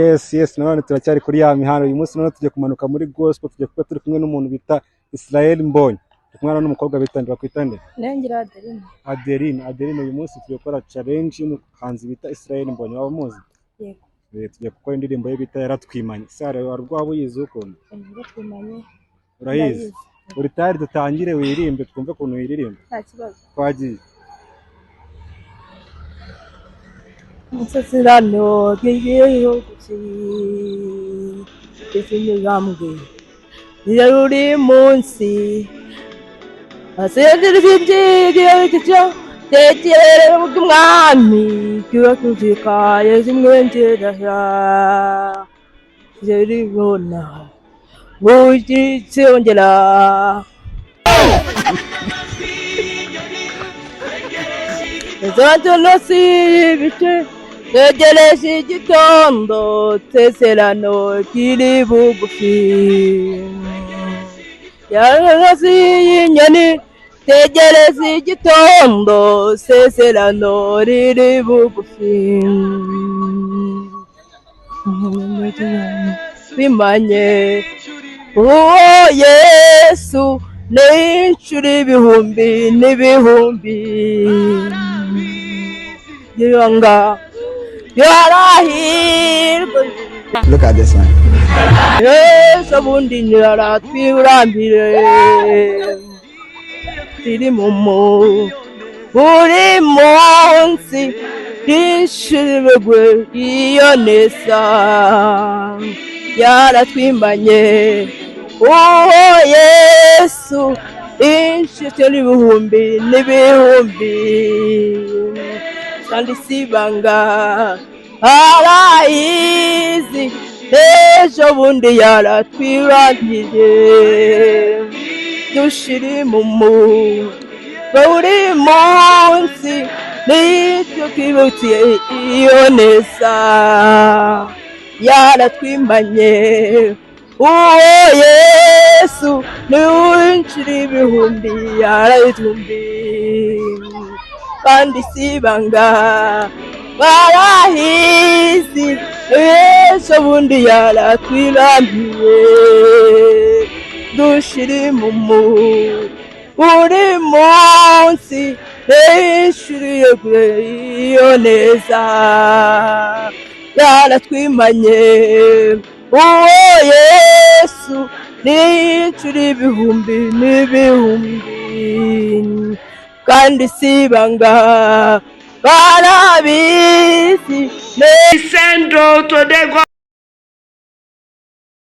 Yes, none turacyari kuri ya mihano. Uyu munsi none tugiye kumanuka muri gospel, tugiye kuba turi kumwe n'umuntu bita Israel Mbonyi. Kumwana n'umukobwa bitandira kwitande. Nengira Adeline uyu munsi tugiye gukora challenge y'umuhanzi bita Israel Mbonyi. Waba muzi? Yego. Tugiye gukora indirimbo ye bita Yaratwimanye. Sare warwabo yize ukuntu? Yaratwimanye. Urayizi? Uri tayari dutangire wirimbe twumve kuntu wiririmba. Nta kibazo. Twagiye. Musasirano giyeyo kuki ikinyamwe yari munsi asezera ibyigiye cyo tekere umwami kiba kuzika yazimwengera yari bona wujitsongera Zanto nosi biche tegereje igitondo teserano kiri bugufi Yarasi yinyani tegereje igitondo seserano riri bugufi Bimanye uwo Yesu n'inshuro ibihumbi n'ibihumbi Yanga yarahirwe. Look at this one. Yesu bundi nyaratwirambire tiri mumu buri munsi rishibwe iyo nesa yaratwimanye uwo Yesu inshuro ibihumbi n'ibihumbi kandi sibanga arayizi ejo bundi yaratwirangije dushiri mumu buri munsi nicyo twibutiye iyo neza yaratwimanye uwo Yesu n'inshuro ibihumbi yaraytumbi kandi sibanga barahizi Yesu bundi yaratwirambiye dushiri mumu buri munsi n'inshuro iyo neza yaratwimanye uwo Yesu n'inshuro ibihumbi n'ibihumbi kandi sibanga barabizi Send to the